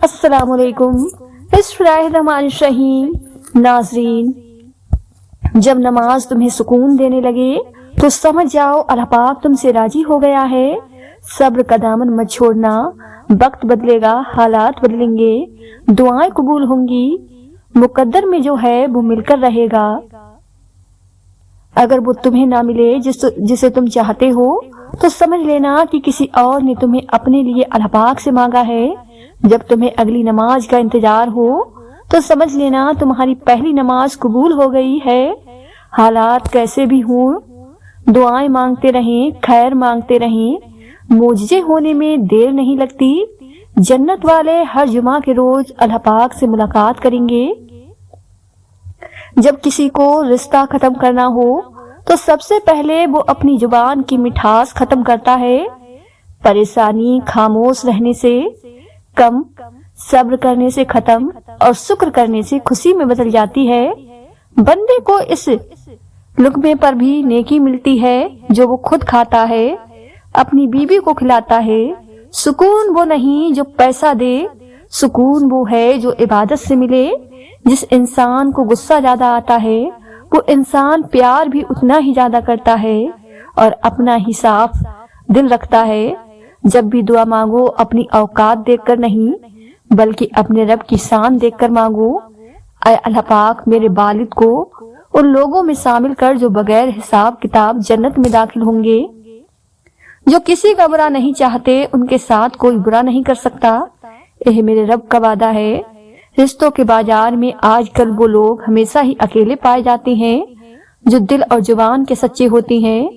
السلام علیکم۔ بسم اللہ الرحمن الرحیم۔ ناظرین، جب نماز تمہیں سکون دینے لگے تو سمجھ جاؤ اللہ پاک تم سے راضی ہو گیا ہے۔ صبر کا دامن مت چھوڑنا، وقت بدلے گا، حالات بدلیں گے، دعائیں قبول ہوں گی، مقدر میں جو ہے وہ مل کر رہے گا۔ اگر وہ تمہیں نہ ملے جسے تم چاہتے ہو تو سمجھ لینا کہ کسی اور نے تمہیں اپنے لیے اللہ پاک سے مانگا ہے۔ جب تمہیں اگلی نماز کا انتظار ہو تو سمجھ لینا تمہاری پہلی نماز قبول ہو گئی ہے۔ حالات کیسے بھی ہوں، دعائیں مانگتے رہیں، خیر مانگتے رہیں، معجزے ہونے میں دیر نہیں لگتی۔ جنت والے ہر جمعہ کے روز اللہ پاک سے ملاقات کریں گے۔ جب کسی کو رشتہ ختم کرنا ہو تو سب سے پہلے وہ اپنی زبان کی مٹھاس ختم کرتا ہے۔ پریشانی خاموش رہنے سے کم، صبر کرنے سے ختم اور شکر کرنے سے خوشی میں بدل جاتی ہے۔ بندے کو اس لقمے پر بھی نیکی ملتی ہے جو وہ خود کھاتا ہے، اپنی بیوی کو کھلاتا ہے۔ سکون وہ نہیں جو پیسہ دے، سکون وہ ہے جو عبادت سے ملے۔ جس انسان کو غصہ زیادہ آتا ہے وہ انسان پیار بھی اتنا ہی زیادہ کرتا ہے اور اپنا ہی صاف دل رکھتا ہے۔ جب بھی دعا مانگو اپنی اوقات دیکھ کر نہیں بلکہ اپنے رب کی شان دیکھ کر مانگو۔ اے اللہ پاک میرے والد کو ان لوگوں میں شامل کر جو بغیر حساب کتاب جنت میں داخل ہوں گے۔ جو کسی کا برا نہیں چاہتے ان کے ساتھ کوئی برا نہیں کر سکتا۔ یہ میرے رب کا وعدہ ہے۔ رشتوں کے بازار میں آج کل وہ لوگ ہمیشہ ہی اکیلے پائے جاتے ہیں جو دل اور زبان کے سچے ہوتے ہیں۔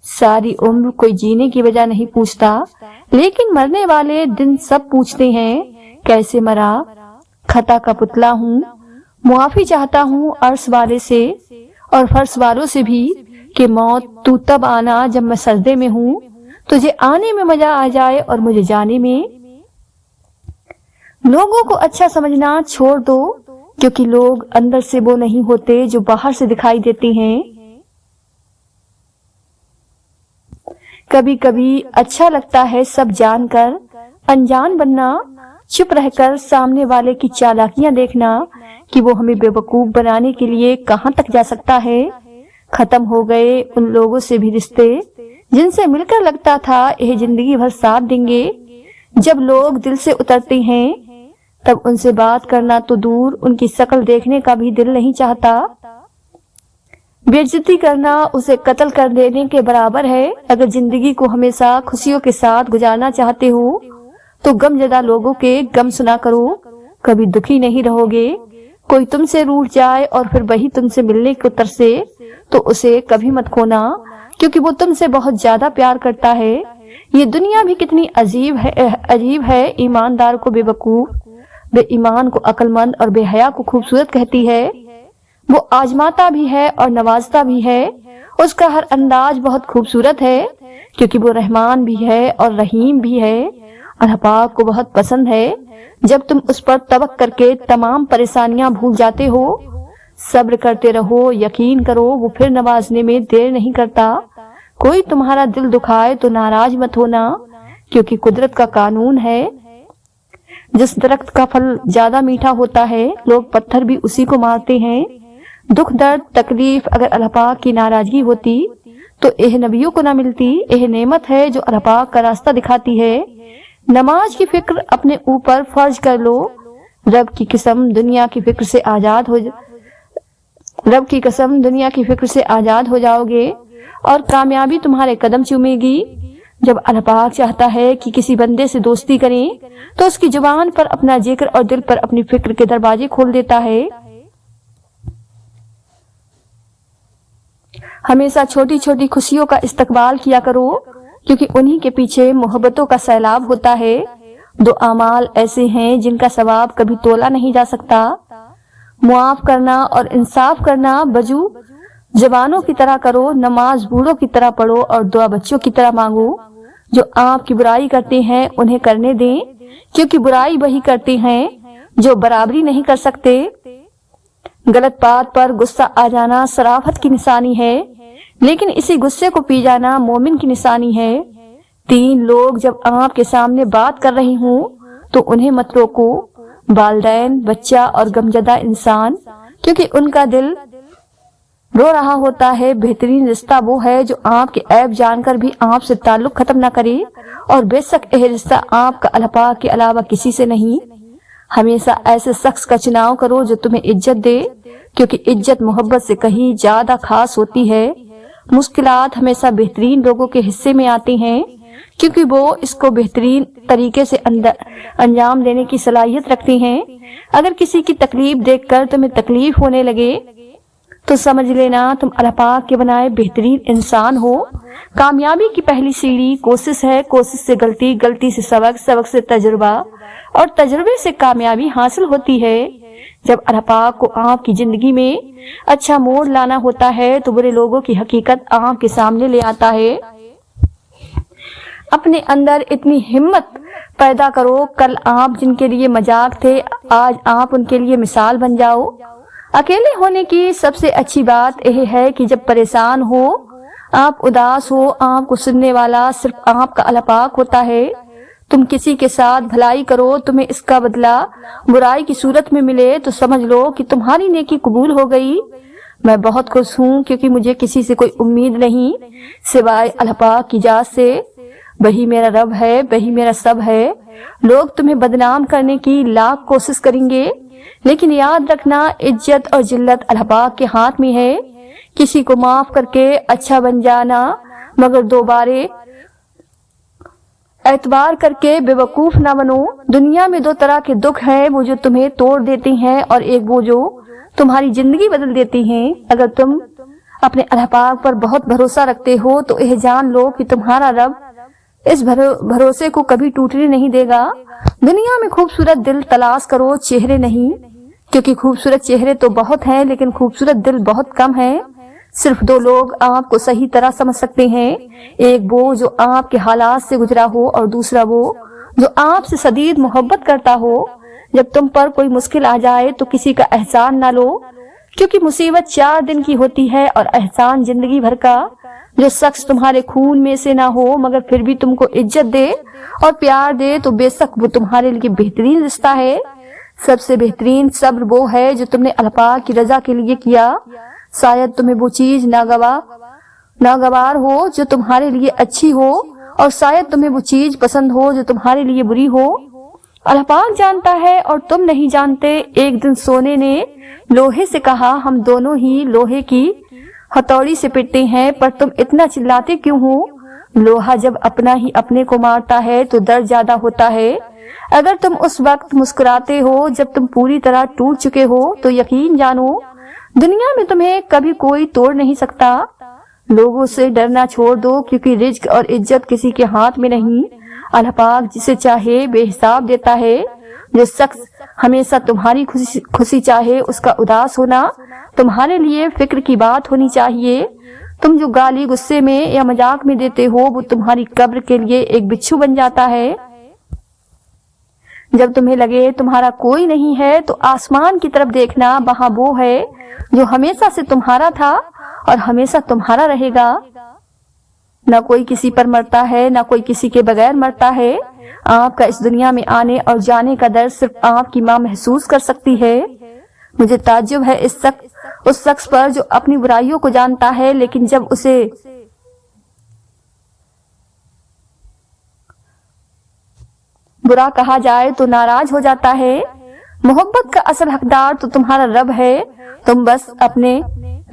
ساری عمر کوئی جینے کی وجہ نہیں پوچھتا، لیکن مرنے والے دن سب پوچھتے ہیں کیسے مرا۔ خطا کا پتلا ہوں، معافی چاہتا ہوں عرش والے سے اور فرش والوں سے بھی کہ موت تو تب آنا جب میں سجدے میں ہوں، تجھے آنے میں مزہ آ جائے اور مجھے جانے میں۔ لوگوں کو اچھا سمجھنا چھوڑ دو کیونکہ لوگ اندر سے وہ نہیں ہوتے جو باہر سے دکھائی دیتے ہیں۔ کبھی کبھی اچھا لگتا ہے سب جان کر انجان بننا، چپ رہ کر سامنے والے کی چالاکیاں دیکھنا کہ وہ ہمیں بے وقوف بنانے کے لیے کہاں تک جا سکتا ہے۔ ختم ہو گئے ان لوگوں سے بھی رشتے جن سے مل کر لگتا تھا یہ زندگی بھر ساتھ دیں گے۔ جب لوگ دل سے اترتے ہیں تب ان سے بات کرنا تو دور، ان کی شکل دیکھنے کا بھی دل نہیں چاہتا۔ بے عزتی کرنا اسے قتل کر دینے کے برابر ہے۔ اگر زندگی کو ہمیشہ خوشیوں کے ساتھ گزارنا چاہتے ہو تو غم زدہ لوگوں کے غم سنا کرو، کبھی دکھی نہیں رہو گے۔ کوئی تم سے روٹھ جائے اور پھر وہی تم سے ملنے کو ترسے تو اسے کبھی مت کھونا کیونکہ وہ تم سے بہت زیادہ پیار کرتا ہے۔ یہ دنیا بھی کتنی عجیب ہے، ایماندار کو بے وقوف، بے ایمان کو عقل مند اور بے حیا کو خوبصورت کہتی ہے۔ وہ آزماتا بھی ہے اور نوازتا بھی ہے۔ اس کا ہر انداز بہت خوبصورت ہے کیونکہ وہ رحمان بھی ہے اور رحیم بھی ہے۔ اللہ پاک کو بہت پسند ہے جب تم اس پر توکل کر کے تمام پریشانیاں بھول جاتے ہو۔ صبر کرتے رہو، یقین کرو وہ پھر نوازنے میں دیر نہیں کرتا۔ کوئی تمہارا دل دکھائے تو ناراض مت ہونا کیونکہ قدرت کا قانون ہے۔ جس درخت کا پھل زیادہ میٹھا ہوتا ہے لوگ پتھر بھی اسی کو مارتے ہیں۔ دکھ درد تکلیف اگر اللہ پاک کی ناراضگی ہوتی تو یہ نبیوں کو نہ ملتی۔ یہ نعمت ہے جو اللہ پاک کا راستہ دکھاتی ہے۔ نماز کی فکر اپنے اوپر فرض کر لو، رب کی قسم دنیا کی فکر سے آزاد ہو جاؤ گے اور کامیابی تمہارے قدم چومے گی۔ جب اللہ پاک چاہتا ہے کہ کسی بندے سے دوستی کریں تو اس کی زبان پر اپنا ذکر اور دل پر اپنی فکر کے دروازے کھول دیتا ہے۔ ہمیشہ چھوٹی چھوٹی خوشیوں کا استقبال کیا کرو کیونکہ انہی کے پیچھے محبتوں کا سیلاب ہوتا ہے۔ دو اعمال ایسے ہیں جن کا ثواب کبھی تولا نہیں جا سکتا، معاف کرنا اور انصاف کرنا۔ وضو جوانوں کی طرح کرو، نماز بوڑھوں کی طرح پڑھو اور دعا بچوں کی طرح مانگو۔ جو آپ کی برائی کرتے ہیں انہیں کرنے دیں کیونکہ برائی وہی کرتے ہیں جو برابری نہیں کر سکتے۔ غلط بات پر غصہ آ جانا شرافت کی نشانی ہے لیکن اسی غصے کو پی جانا مومن کی نشانی ہے۔ 3 لوگ جب آپ کے سامنے بات کر رہے ہوں تو انہیں مت روکو، والدین، بچہ اور غمزدہ انسان، کیونکہ ان کا دل رو رہا ہوتا ہے۔ بہترین رشتہ وہ ہے جو آپ کے عیب جان کر بھی آپ سے تعلق ختم نہ کرے، اور بے شک یہ رشتہ آپ کا اللہ پاک کے علاوہ کسی سے نہیں۔ ہمیشہ ایسے شخص کا چناؤ کرو جو تمہیں عزت دے، کیونکہ عزت محبت سے کہیں زیادہ خاص ہوتی ہے۔ مشکلات ہمیشہ بہترین لوگوں کے حصے میں آتی ہیں، کیونکہ وہ اس کو بہترین طریقے سے انجام دینے کی صلاحیت رکھتی ہیں۔ اگر کسی کی تکلیف دیکھ کر تمہیں تکلیف ہونے لگے تو سمجھ لینا تم اللہ پاک کے بنائے بہترین انسان ہو۔ کامیابی کی پہلی سیڑھی کوشش ہے، کوشش سے غلطی، غلطی سے سبق، سبق سے تجربہ، اور تجربے سے کامیابی حاصل ہوتی ہے۔ جب اللہ پاک کو آپ کی زندگی میں اچھا موڑ لانا ہوتا ہے تو برے لوگوں کی حقیقت آپ کے سامنے لے آتا ہے۔ اپنے اندر اتنی ہمت پیدا کرو، کل آپ جن کے لیے مذاق تھے آج آپ ان کے لیے مثال بن جاؤ۔ اکیلے ہونے کی سب سے اچھی بات یہ ہے کہ جب پریشان ہو، آپ اداس ہو، آپ کو سننے والا صرف آپ کا اللہ پاک ہوتا ہے۔ تم کسی کے ساتھ بھلائی کرو، تمہیں اس کا بدلہ برائی کی صورت میں ملے تو سمجھ لو کہ تمہاری نیکی قبول ہو گئی۔ میں بہت خوش ہوں کیونکہ مجھے کسی سے کوئی امید نہیں سوائے اللہ پاک کی ذات سے۔ وہی میرا رب ہے، وہی میرا سب ہے۔ لوگ تمہیں بدنام کرنے کی لاکھ کوشش کریں گے، لیکن یاد رکھنا عزت اور ذلت اللہ پاک کے ہاتھ میں ہے۔ کسی کو معاف کر کے اچھا بن جانا، مگر دوبارہ اعتبار کر کے بے وقوف نہ بنو۔ دنیا میں دو طرح کے دکھ ہیں، وہ جو تمہیں توڑ دیتے ہیں اور ایک وہ جو تمہاری زندگی بدل دیتی ہیں۔ اگر تم اپنے اللہ پاک پر بہت بھروسہ رکھتے ہو تو یہ جان لو کہ تمہارا رب اس بھروسے کو کبھی ٹوٹنے نہیں دے گا۔ دنیا میں خوبصورت دل تلاش کرو، چہرے نہیں، کیونکہ خوبصورت چہرے تو بہت ہیں لیکن خوبصورت دل بہت کم ہیں۔ صرف دو لوگ آپ کو صحیح طرح سمجھ سکتے ہیں، ایک وہ جو آپ کے حالات سے گزرا ہو اور دوسرا وہ جو آپ سے شدید محبت کرتا ہو۔ جب تم پر کوئی مشکل آ جائے تو کسی کا احسان نہ لو، کیونکہ مصیبت 4 دن کی ہوتی ہے اور احسان زندگی بھر کا۔ جو شخص تمہارے خون میں سے نہ ہو مگر پھر بھی تم کو عزت دے اور پیار دے تو بے شک وہ تمہارے لیے بہترین رشتہ ہے۔ سب سے بہترین صبر وہ ہے جو تم نے اللہ پاک کی رضا کے لیے کیا۔ شاید تمہیں وہ چیز ناگوار ہو جو تمہارے لیے اچھی ہو، اور شاید تمہیں وہ چیز پسند ہو جو تمہارے لیے بری ہو۔ اللہ پاک جانتا ہے اور تم نہیں جانتے۔ ایک دن سونے نے لوہے سے کہا، ہم دونوں ہی لوہے کی ہتھوڑی سے پٹتے ہیں، پر تم اتنا چلاتے کیوں ہو؟ لوہا جب اپنا ہی اپنے کو مارتا ہے تو درد زیادہ ہوتا ہے۔ اگر تم اس وقت مسکراتے ہو جب تم پوری طرح ٹوٹ چکے ہو تو یقین جانو دنیا میں تمہیں کبھی کوئی توڑ نہیں سکتا۔ لوگوں سے ڈرنا چھوڑ دو، کیونکہ رزق اور عزت کسی کے ہاتھ میں نہیں، اللہ پاک جسے چاہے بے حساب دیتا ہے۔ جو شخص ہمیشہ تمہاری خوشی چاہے اس کا اداس ہونا تمہارے لیے فکر کی بات ہونی چاہیے۔ تم جو گالی غصے میں یا مذاق میں دیتے ہو وہ تمہاری قبر کے لیے ایک بچھو بن جاتا ہے۔ جب تمہیں لگے تمہارا کوئی نہیں ہے تو آسمان کی طرف دیکھنا، وہاں وہ ہے جو ہمیشہ سے تمہارا تھا اور ہمیشہ تمہارا رہے گا۔ نہ کوئی کسی پر مرتا ہے، نہ کوئی کسی کے بغیر مرتا ہے۔ آپ کا اس دنیا میں آنے اور جانے کا درد صرف آپ کی ماں محسوس کر سکتی ہے۔ مجھے تعجب ہے اس شخص پر جو اپنی برائیوں کو جانتا ہے لیکن جب اسے برا کہا جائے تو ناراض ہو جاتا ہے۔ محبت کا اصل حقدار تو تمہارا رب ہے۔ تم بس اپنے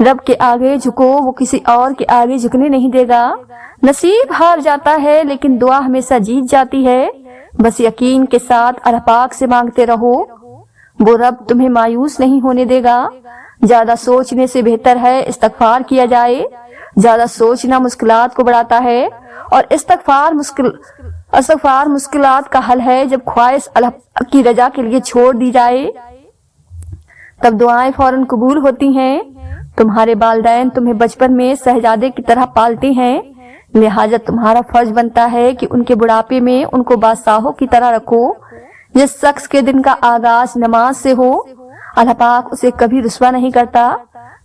رب کے آگے جھکو، وہ کسی اور کے آگے جھکنے نہیں دے گا۔ نصیب ہار جاتا ہے لیکن دعا ہمیشہ جیت جاتی ہے۔ بس یقین کے ساتھ اللہ پاک سے مانگتے رہو، وہ رب تمہیں مایوس نہیں ہونے دے گا۔ زیادہ سوچنے سے بہتر ہے استغفار کیا جائے۔ زیادہ سوچنا مشکلات کو بڑھاتا ہے اور استغفار مشکلات کا حل ہے۔ جب خواہش اللہ کی رضا کے لیے چھوڑ دی جائے تب دعائیں فوراً قبول ہوتی ہیں۔ تمہارے والدین تمہیں بچپن میں شہزادے کی طرح پالتے ہیں، لہٰذا تمہارا فرض بنتا ہے کہ ان کے بڑھاپے میں ان کو بادشاہوں کی طرح رکھو۔ جس شخص کے دن کا آغاز نماز سے ہو اللہ پاک اسے کبھی رسوا نہیں کرتا۔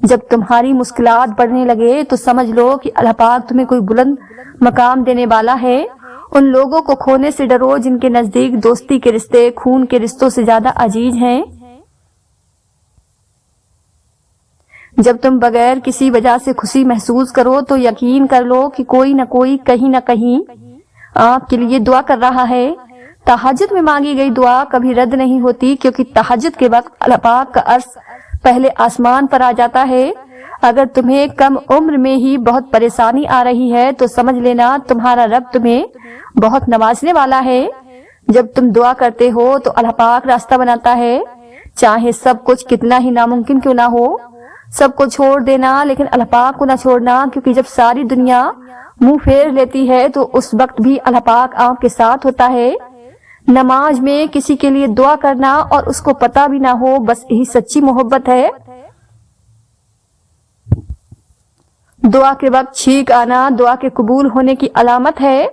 جب تمہاری مشکلات بڑھنے لگے تو سمجھ لو کہ اللہ پاک تمہیں کوئی بلند مقام دینے والا ہے ان لوگوں کو کھونے سے ڈرو جن کے نزدیک دوستی کے رشتے خون کے رشتوں سے زیادہ عزیز ہیں۔ جب تم بغیر کسی وجہ سے خوشی محسوس کرو تو یقین کر لو کہ کوئی نہ کوئی کہیں نہ کہیں آپ کے لیے دعا کر رہا ہے۔ تہجد میں مانگی گئی دعا کبھی رد نہیں ہوتی، کیونکہ تہجد کے وقت اللہ پاک کا عرش پہلے آسمان پر آ جاتا ہے۔ اگر تمہیں کم عمر میں ہی بہت پریشانی آ رہی ہے تو سمجھ لینا تمہارا رب تمہیں بہت نوازنے والا ہے۔ جب تم دعا کرتے ہو تو اللہ پاک راستہ بناتا ہے، چاہے سب کچھ کتنا ہی ناممکن کیوں نہ ہو۔ سب کو چھوڑ دینا لیکن اللہ پاک کو نہ چھوڑنا، کیونکہ جب ساری دنیا منہ پھیر لیتی ہے تو اس وقت بھی اللہ پاک آپ کے ساتھ ہوتا ہے۔ نماز میں کسی کے لیے دعا کرنا اور اس کو پتہ بھی نہ ہو، بس یہی سچی محبت ہے۔ دعا کے وقت چھینک آنا دعا کے قبول ہونے کی علامت ہے۔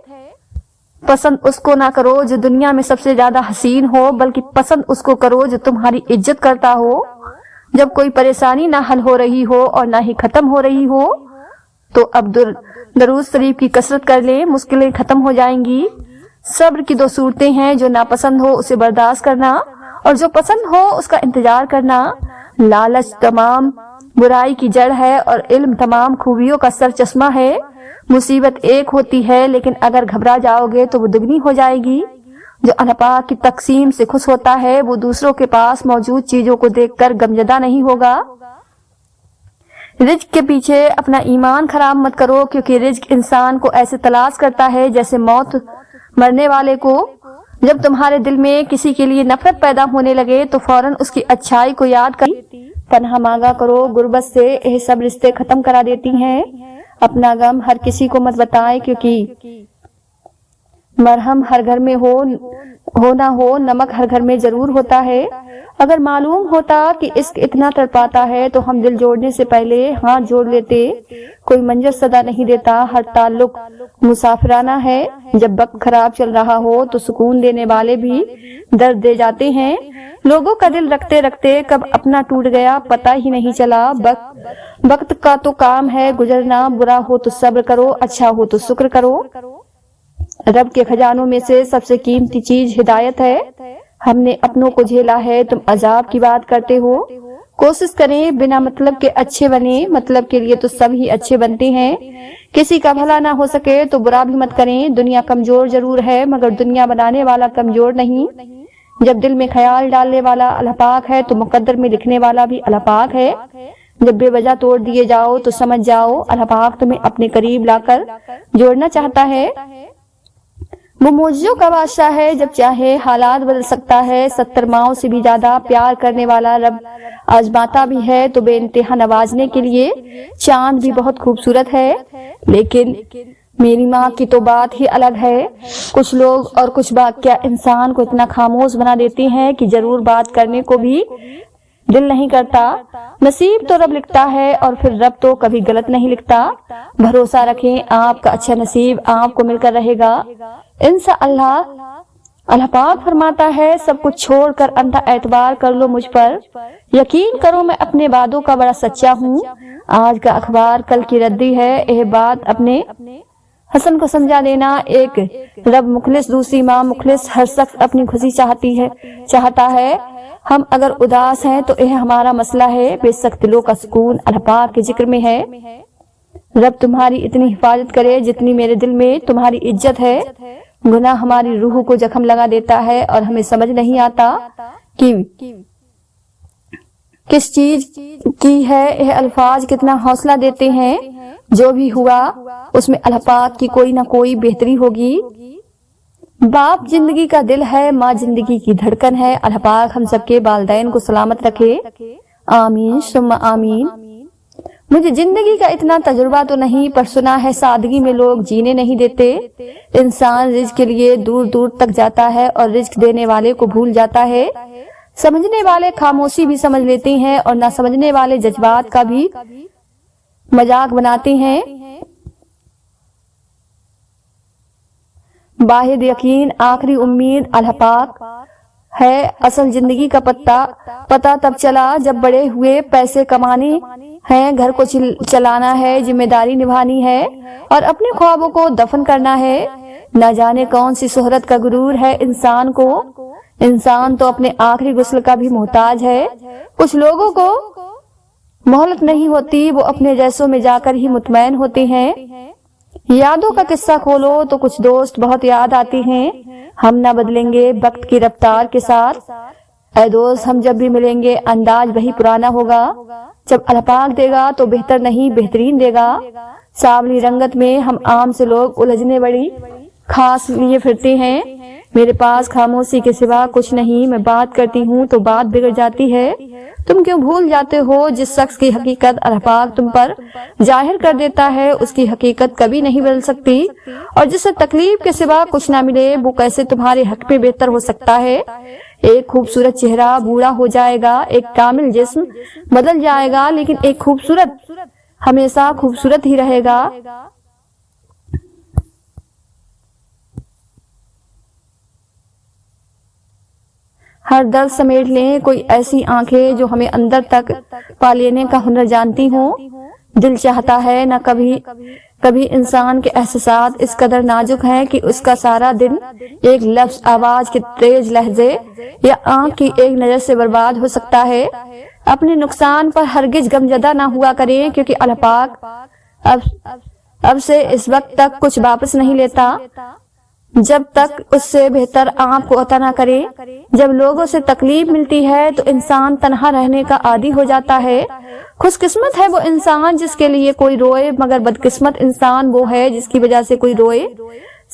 پسند اس کو نہ کرو جو دنیا میں سب سے زیادہ حسین ہو، بلکہ پسند اس کو کرو جو تمہاری عزت کرتا ہو۔ جب کوئی پریشانی نہ حل ہو رہی ہو اور نہ ہی ختم ہو رہی ہو تو اب درود شریف کی کثرت کر لیں، مشکلیں ختم ہو جائیں گی۔ صبر کی 2 صورتیں ہیں، جو ناپسند ہو اسے برداشت کرنا اور جو پسند ہو اس کا انتظار کرنا۔ لالچ تمام برائی کی جڑ ہے اور علم تمام خوبیوں کا سر چشمہ ہے۔ مصیبت ایک ہوتی ہے لیکن اگر گھبرا جاؤ گے تو وہ دگنی ہو جائے گی۔ جو اللہ پاک کی تقسیم سے خوش ہوتا ہے وہ دوسروں کے پاس موجود چیزوں کو دیکھ کر غمزدہ نہیں ہوگا۔ رزق کے پیچھے اپنا ایمان خراب مت کرو، کیونکہ رزق انسان کو ایسے تلاش کرتا ہے جیسے موت مرنے والے کو۔ جب تمہارے دل میں کسی کے لیے نفرت پیدا ہونے لگے تو فوراً اس کی اچھائی کو یاد کر پناہ مانگا کرو۔ غربت سے یہ سب رشتے ختم کرا دیتی ہیں۔ اپنا غم ہر کسی کو مت بتائے، کیونکہ مرہم ہر گھر میں ہو نہ ہو، نمک ہر گھر میں ضرور ہوتا ہے۔ اگر معلوم ہوتا کہ عشق اتنا تڑپاتا ہے تو ہم دل جوڑنے سے پہلے ہاتھ جوڑ لیتے۔ کوئی منظر صدا نہیں دیتا، ہر تعلق مسافرانہ ہے۔ جب وقت خراب چل رہا ہو تو سکون دینے والے بھی درد دے جاتے ہیں۔ لوگوں کا دل رکھتے رکھتے کب اپنا ٹوٹ گیا پتہ ہی نہیں چلا۔ وقت کا تو کام ہے گزرنا، برا ہو تو صبر کرو، اچھا ہو تو شکر کرو۔ رب کے خزانوں میں سے سب سے قیمتی چیز ہدایت ہے۔ ہم نے اپنوں کو جھیلا ہے، تم عذاب کی بات کرتے ہو۔ کوشش کریں بنا مطلب کے اچھے بنے، مطلب کے لیے تو سب ہی اچھے بنتے ہیں۔ کسی کا بھلا نہ ہو سکے تو برا بھی مت کریں۔ دنیا کمزور ضرور ہے مگر دنیا بنانے والا کمزور نہیں۔ جب دل میں خیال ڈالنے والا اللہ پاک ہے تو مقدر میں لکھنے والا بھی اللہ پاک ہے۔ جب بے وجہ توڑ دیے جاؤ تو سمجھ جاؤ اللہ پاک تمہیں اپنے قریب لا کر جوڑنا چاہتا ہے۔ وہ معجزوں کا بادشاہ ہے، جب چاہے حالات بدل سکتا ہے۔ 70 ماؤں سے بھی زیادہ پیار کرنے والا رب آزماتا بھی ہے تو بے انتہا نوازنے کے لیے۔ چاند بھی بہت خوبصورت ہے لیکن میری ماں کی تو بات ہی الگ ہے۔ کچھ لوگ اور کچھ واقعہ انسان کو اتنا خاموش بنا دیتے ہیں کہ ضرور بات کرنے کو بھی دل نہیں کرتا۔ نصیب تو رب لکھتا ہے اور پھر رب تو کبھی غلط نہیں لکھتا۔ بھروسہ رکھیں آپ کا اچھا نصیب آپ کو مل کر رہے گا انشاءاللہ۔ اللہ پاک فرماتا ہے سب کچھ چھوڑ کر اندھا اعتبار کر لو مجھ پر، یقین کرو میں اپنے وعدوں کا بڑا سچا ہوں۔ آج کا اخبار کل کی ردی ہے، یہ بات اپنے حسن کو سمجھا دینا۔ ایک رب مخلص دوسری ماں مخلص، ہر شخص اپنی خوشی چاہتا ہے۔ ہم اگر اداس ہیں تو یہ ہمارا مسئلہ ہے، بے شک دلوں کا سکون اللہ پاک کے ذکر میں ہے۔ رب تمہاری اتنی حفاظت کرے جتنی میرے دل میں تمہاری عزت ہے۔ گناہ ہماری روح کو زخم لگا دیتا ہے اور ہمیں سمجھ نہیں آتا کہ کس چیز کی ہے یہ الفاظ کتنا حوصلہ دیتے ہیں۔ جو بھی ہوا اس میں اللہ پاک کی کوئی نہ کوئی بہتری ہوگی۔ باپ زندگی کا دل ہے، ماں زندگی کی دھڑکن ہے۔ اللہ پاک ہم سب کے والدین کو سلامت رکھے، آمین ثم آمین۔ مجھے زندگی کا اتنا تجربہ تو نہیں، پر سنا ہے سادگی میں لوگ جینے نہیں دیتے۔ انسان رزق کے لیے دور دور تک جاتا ہے اور رزق دینے والے کو بھول جاتا ہے۔ سمجھنے والے خاموشی بھی سمجھ لیتے ہیں اور نہ سمجھنے والے جذبات کا بھی مذاق بناتے ہیں۔ واحد یقین آخری امید اللہ پاک ہے۔ اصل زندگی کا پتہ تب چلا جب بڑے ہوئے، پیسے کمانے ہیں، گھر کو چلانا ہے، ذمہ داری نبھانی ہے اور اپنے خوابوں کو دفن کرنا ہے۔ نہ جانے کون سی شہرت کا غرور ہے انسان کو، انسان تو اپنے آخری غسل کا بھی محتاج ہے۔ کچھ لوگوں کو مہلت نہیں ہوتی، وہ اپنے جیسوں میں جا کر ہی مطمئن ہوتے ہیں۔ یادوں کا قصہ کھولو تو کچھ دوست بہت یاد آتی ہیں، ہم نہ بدلیں گے وقت کی رفتار کے ساتھ۔ اے دوست، ہم جب بھی ملیں گے انداز وہی پرانا ہوگا، جب اللہ پاک دے گا تو بہتر نہیں بہترین دے گا۔ سانولی رنگت میں ہم عام سے لوگ الجھنے بڑی خاص لیے پھرتے ہیں، میرے پاس خاموشی کے سوا کچھ نہیں، میں بات کرتی ہوں تو بات بگڑ جاتی ہے۔ تم کیوں بھول جاتے ہو جس شخص کی حقیقت اللہ پاک تم پر ظاہر کر دیتا ہے اس کی حقیقت کبھی نہیں بدل سکتی، اور جسے تکلیف کے سوا کچھ نہ ملے وہ کیسے تمہارے حق میں بہتر ہو سکتا ہے۔ ایک خوبصورت چہرہ بوڑھا ہو جائے گا، ایک کامل جسم بدل جائے گا، لیکن ایک خوبصورت ہمیشہ خوبصورت ہی رہے گا۔ ہر درد سمیٹ لیں کوئی ایسی آنکھیں جو ہمیں اندر تک پا لینے کا ہنر جانتی ہوں۔ دل چاہتا ہے نہ کبھی انسان کے احساسات اس قدر نازک ہیں کہ اس کا سارا دن ایک لفظ، آواز کے تیز لہجے یا آنکھ کی ایک نظر سے برباد ہو سکتا ہے۔ اپنے نقصان پر ہرگز غمزدہ نہ ہوا کریں، کیونکہ اللہ پاک اب سے اس وقت تک کچھ واپس نہیں لیتا جب تک اس سے بہتر آپ کو عطا نہ کرے۔ جب لوگوں سے تکلیف ملتی ہے تو انسان تنہا رہنے کا عادی ہو جاتا ہے۔ خوش قسمت ہے وہ انسان جس کے لیے کوئی روئے، مگر بدقسمت انسان وہ ہے جس کی وجہ سے کوئی روئے۔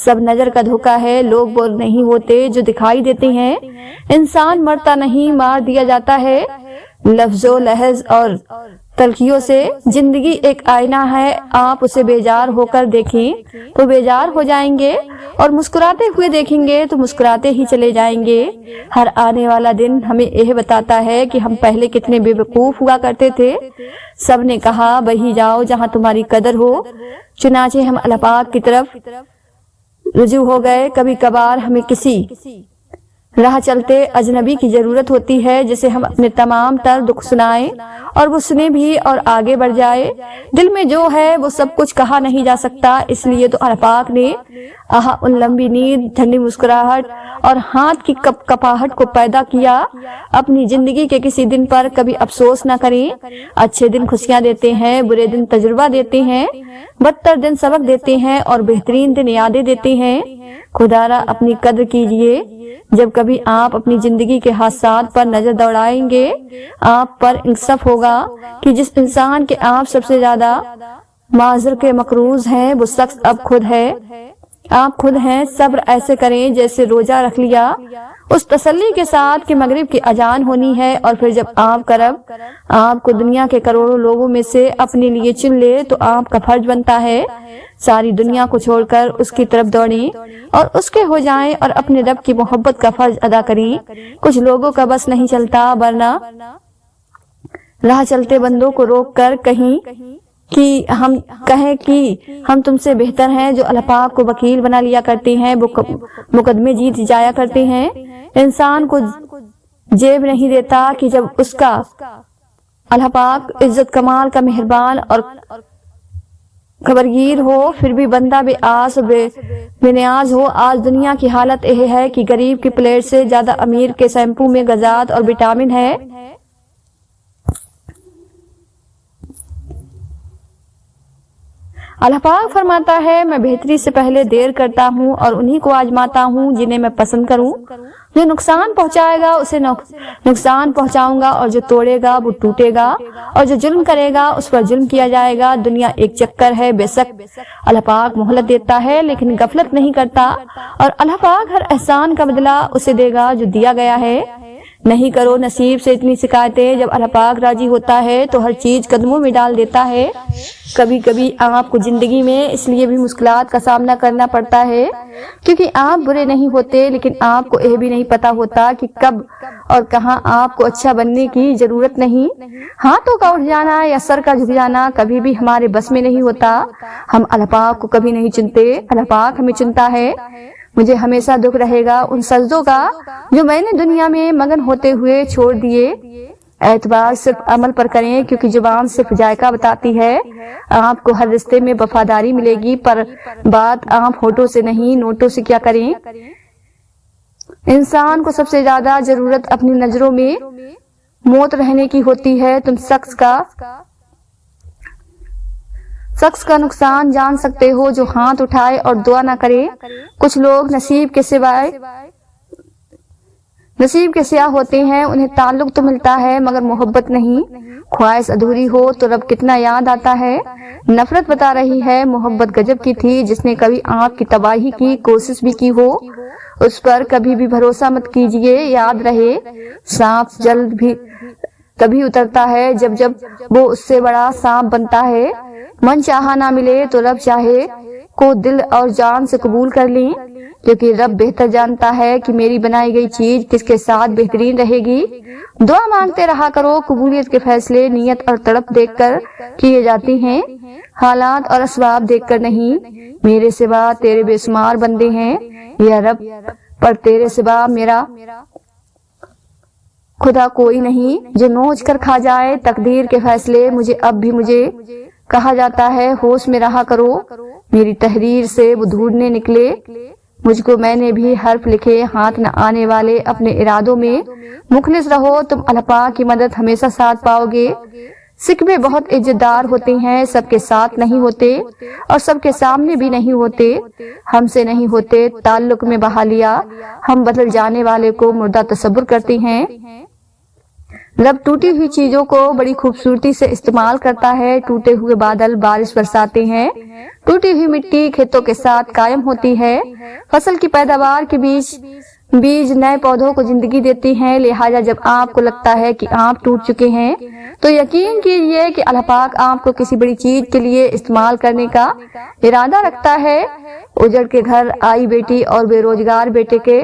سب نظر کا دھوکا ہے، لوگ وہ نہیں ہوتے جو دکھائی دیتے ہیں۔ انسان مرتا نہیں، مار دیا جاتا ہے۔ لفظوں، لحظ اور تلخیوں سے زندگی ایک آئینہ ہے، آپ اسے بیزار ہو کر دیکھیں تو بیزار ہو جائیں گے، اور مسکراتے ہوئے دیکھیں گے تو مسکراتے ہی چلے جائیں گے۔ ہر آنے والا دن ہمیں یہ بتاتا ہے کہ ہم پہلے کتنے بے وقوف ہوا کرتے تھے۔ سب نے کہا وہی جاؤ جہاں تمہاری قدر ہو، چنانچہ ہم اللہ پاک کی طرف رجوع ہو گئے۔ کبھی کبھار ہمیں کسی راہ چلتے اجنبی کی ضرورت ہوتی ہے جسے ہم اپنے تمام تر دکھ سنائیں اور وہ سنے بھی اور آگے بڑھ جائے۔ دل میں جو ہے وہ سب کچھ کہا نہیں جا سکتا، اس لیے تو اللہ پاک نے ان لمبی نیند، ٹھنڈی مسکراہٹ اور ہاتھ کی کپاہٹ کو پیدا کیا۔ اپنی زندگی کے کسی دن پر کبھی افسوس نہ کریں۔ اچھے دن خوشیاں دیتے ہیں، برے دن تجربہ دیتے ہیں، بدتر دن سبق دیتے ہیں اور بہترین دن یادیں دیتے ہیں۔ خدا را اپنی قدر کیجئے۔ جب کبھی آپ اپنی زندگی کے حادثات پر نظر دوڑائیں گے، آپ پر انکشاف ہوگا کہ جس انسان کے آپ سب سے زیادہ معذر کے مقروض ہیں وہ شخص اب خود ہے، آپ خود ہیں۔ صبر ایسے کریں جیسے روزہ رکھ لیا، اس تسلی کے ساتھ کہ مغرب کی اذان ہونی ہے، اور پھر جب آپ کو دنیا کے کروڑوں لوگوں میں سے اپنے لیے چن لے تو آپ کا فرض بنتا ہے ساری دنیا کو چھوڑ کر اس کی طرف دوڑیں اور اس کے ہو جائیں اور اپنے رب کی محبت کا فرض ادا کریں۔ کچھ لوگوں کا بس نہیں چلتا، ورنہ راہ چلتے بندوں کو روک کر کہیں کہ ہم تم سے بہتر ہیں۔ جو اللہ پاک کو وکیل بنا لیا کرتے ہیں وہ مقدمے جیت جایا کرتے ہیں۔ انسان کو جیب نہیں دیتا کہ جب اس کا اللہ پاک عزت کمال کا مہربان اور خبرگیر ہو، پھر بھی بندہ بے آس بے نیاز ہو۔ آج دنیا کی حالت یہ ہے کہ غریب کی پلیٹ سے زیادہ امیر کے شیمپو میں غذات اور وٹامن ہے۔ اللہ پاک فرماتا ہے میں بہتری سے پہلے دیر کرتا ہوں اور انہی کو آزماتا ہوں جنہیں میں پسند کروں۔ جو نقصان پہنچائے گا اسے نقصان پہنچاؤں گا، اور جو توڑے گا وہ ٹوٹے گا، اور جو ظلم کرے گا اس پر ظلم کیا جائے گا۔ دنیا ایک چکر ہے، بے شک اللہ پاک مہلت دیتا ہے لیکن غفلت نہیں کرتا، اور اللہ پاک ہر احسان کا بدلہ اسے دے گا جو دیا گیا ہے۔ نہیں کرو نصیب سے اتنی شکایتیں، جب اللہ پاک راضی ہوتا ہے تو ہر چیز قدموں میں ڈال دیتا ہے۔ کبھی کبھی آپ کو زندگی میں اس لیے بھی مشکلات کا سامنا کرنا پڑتا ہے کیونکہ آپ برے نہیں ہوتے، لیکن آپ کو یہ بھی نہیں پتا ہوتا کہ کب اور کہاں آپ کو اچھا بننے کی ضرورت نہیں۔ ہاتھوں کا اٹھ جانا یا سر کا جھک جانا کبھی بھی ہمارے بس میں نہیں ہوتا۔ ہم اللہ پاک کو کبھی نہیں چنتے، اللہ پاک ہمیں چنتا ہے۔ مجھے ہمیشہ دکھ رہے گا ان سجدوں کا جو میں نے دنیا میں مگن ہوتے ہوئے چھوڑ دیے۔ اعتبار صرف عمل پر کریں، کیونکہ زبان صرف ذائقہ بتاتی ہے۔ آپ کو ہر رشتے میں وفاداری ملے گی، پر بات آپ ہونٹوں سے نہیں نوٹوں سے کیا کریں۔ انسان کو سب سے زیادہ ضرورت اپنی نظروں میں موت رہنے کی ہوتی ہے۔ تم شخص کا نقصان جان سکتے ہو جو ہاتھ اٹھائے اور دعا نہ کرے۔ کچھ لوگ نصیب کے سیاہ ہوتے ہیں، انہیں تعلق تو ملتا ہے مگر محبت نہیں۔ خواہش ادھوری ہو تو رب کتنا یاد آتا ہے۔ نفرت بتا رہی ہے محبت گجب کی تھی، جس نے کبھی آپ کی تباہی کی کوشش بھی کی ہو اس پر کبھی بھی بھروسہ مت کیجیے۔ یاد رہے سانپ جلد بھی تبھی اترتا ہے جب وہ اس سے بڑا سانپ بنتا ہے۔ من چاہا نہ ملے تو رب چاہے کو دل اور جان سے قبول کر لیں، کیونکہ رب بہتر جانتا ہے کہ میری بنائی گئی چیز کس کے ساتھ بہترین رہے گی۔ دعا مانگتے رہا کرو، قبولیت کے فیصلے نیت اور تڑپ دیکھ کر کیے جاتے ہیں، حالات اور اسباب دیکھ کر نہیں۔ میرے سوا تیرے بے شمار بندے ہیں یا رب، پر تیرے سوا میرا خدا کوئی نہیں جو نوچ کر کھا جائے۔ تقدیر کے فیصلے مجھے کہا جاتا ہے ہوش میں رہا کرو۔ میری تحریر سے وہ ڈھونڈنے نکلے مجھ کو، میں نے بھی حرف لکھے ہاتھ نہ آنے والے۔ اپنے ارادوں میں مخلص رہو، تم اللہ پاک کی مدد ہمیشہ ساتھ پاؤ گے۔ سکھے بہت عزت دار ہوتے ہیں، سب کے ساتھ نہیں ہوتے اور سب کے سامنے بھی نہیں ہوتے۔ ہم سے نہیں ہوتے تعلق میں بہا لیا، ہم بدل جانے والے کو مردہ تصور کرتے ہیں۔ رب ٹوٹی ہوئی چیزوں کو بڑی خوبصورتی سے استعمال کرتا ہے۔ ٹوٹے ہوئے بادل بارش برساتے ہیں، ٹوٹی ہوئی مٹی کھیتوں کے ساتھ قائم ہوتی ہے۔ فصل کی پیداوار کے بیج نئے پودوں کو زندگی دیتی ہیں۔ لہٰذا جب آپ کو لگتا ہے کہ آپ ٹوٹ چکے ہیں تو یقین کیجیے کہ اللہ پاک آپ کو کسی بڑی چیز کے لیے استعمال کرنے کا ارادہ رکھتا ہے۔ اجڑ کے گھر آئی بیٹی اور بے روزگار بیٹے کے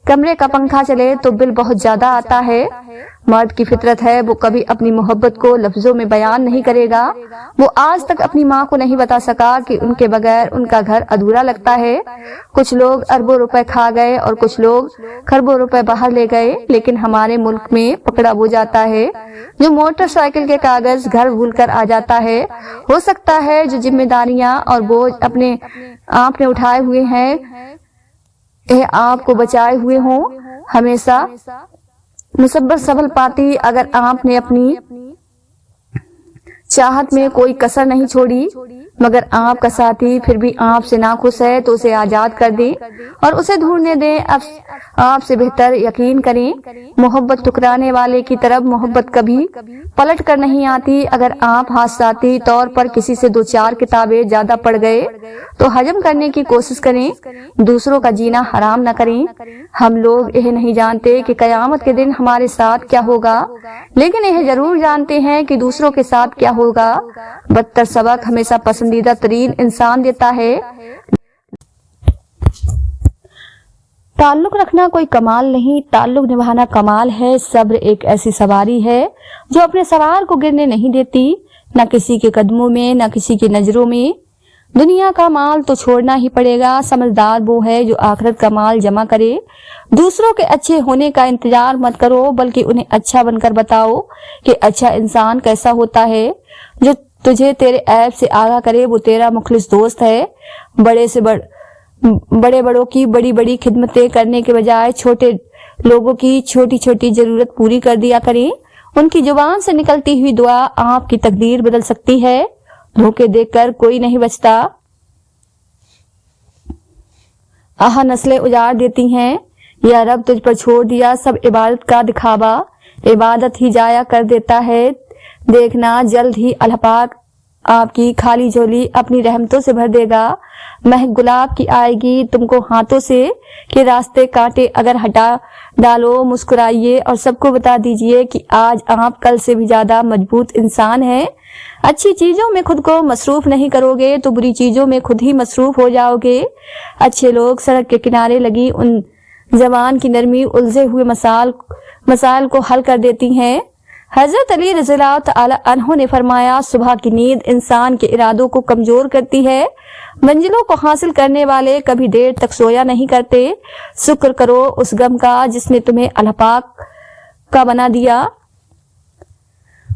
کمرے کا پنکھا چلے تو بل بہت زیادہ آتا ہے۔ مرد کی فطرت ہے وہ کبھی اپنی محبت کو لفظوں میں بیان نہیں کرے گا۔ وہ آج تک اپنی ماں کو نہیں بتا سکا کہ ان کے بغیر ان کا گھر ادھورا لگتا ہے۔ کچھ لوگ اربوں روپے کھا گئے اور کچھ لوگ خربوں روپے باہر لے گئے، لیکن ہمارے ملک میں پکڑا وہ جاتا ہے جو موٹر سائیکل کے کاغذ گھر بھول کر آ جاتا ہے۔ ہو سکتا ہے جو ذمہ داریاں اور بوجھ آپ نے اٹھائے ہوئے ہیں آپ کو بچائے ہوئے ہوں۔ ہمیشہ مصبر سبل پاتی، اگر آپ نے اپنی چاہت میں کوئی کسر نہیں چھوڑی مگر آپ کا ساتھی پھر بھی آپ سے ناخوش ہے تو اسے آزاد کر دیں اور اسے ڈھونڈنے دیں۔ آپ سے بہتر یقین کریں، محبت ٹکرانے والے کی طرف محبت کبھی پلٹ کر نہیں آتی۔ اگر آپ حادثاتی طور پر کسی سے 2-4 کتابیں زیادہ پڑھ گئے تو ہضم کرنے کی کوشش کریں، دوسروں کا جینا حرام نہ کریں۔ ہم لوگ یہ نہیں جانتے کہ قیامت کے دن ہمارے ساتھ کیا ہوگا، لیکن یہ ضرور جانتے ہیں کہ دوسروں کے ساتھ کیا ہوگا۔ بدتر سبق ہمیشہ پسندیدہ ترین انسان دیتا ہے۔ تعلق رکھنا کوئی کمال نہیں، تعلق نبھانا کمال ہے۔ صبر ایک ایسی سواری ہے جو اپنے سوار کو گرنے نہیں دیتی، نہ کسی کے قدموں میں نہ کسی کی نظروں میں۔ دنیا کا مال تو چھوڑنا ہی پڑے گا، سمجھدار وہ ہے جو آخرت کا مال جمع کرے۔ دوسروں کے اچھے ہونے کا انتظار مت کرو، بلکہ انہیں اچھا بن کر بتاؤ کہ اچھا انسان کیسا ہوتا ہے۔ جو تجھے تیرے عیب سے آگاہ کرے وہ تیرا مخلص دوست ہے۔ بڑے بڑوں کی بڑی بڑی خدمتیں کرنے کے بجائے چھوٹے لوگوں کی چھوٹی چھوٹی ضرورت پوری کر دیا کریں۔ ان کی زبان سے نکلتی ہوئی دعا آپ کی تقدیر بدل سکتی ہے۔ دھوکے دیکھ کر کوئی نہیں بچتا، نسلیں اجاڑ دیتی ہیں۔ یا رب تجھ پر چھوڑ دیا سب عبادت کا دکھاوا، عبادت ہی جایا کر دیتا ہے۔ دیکھنا جلد ہی اللہ پاک آپ کی خالی جھولی اپنی رحمتوں سے بھر دے گا۔ مہک گلاب کی آئے گی تم کو ہاتھوں سے کہ راستے کانٹے اگر ہٹا ڈالو، مسکرائیے اور سب کو بتا دیجئے کہ آج آپ کل سے بھی زیادہ مضبوط انسان ہیں۔ اچھی چیزوں میں خود کو مصروف نہیں کرو گے تو بری چیزوں میں خود ہی مصروف ہو جاؤ گے۔ اچھے لوگ سڑک کے کنارے لگی ان زبان کی نرمی الجھے ہوئے مسائل کو حل کر دیتی ہیں۔ حضرت علی رضی اللہ تعالی عنہ نے فرمایا، صبح کی نیند انسان کے ارادوں کو کمزور کرتی ہے۔ منزلوں کو حاصل کرنے والے کبھی دیر تک سویا نہیں کرتے۔ شکر کرو اس غم کا جس نے تمہیں اللہ پاک کا بنا دیا۔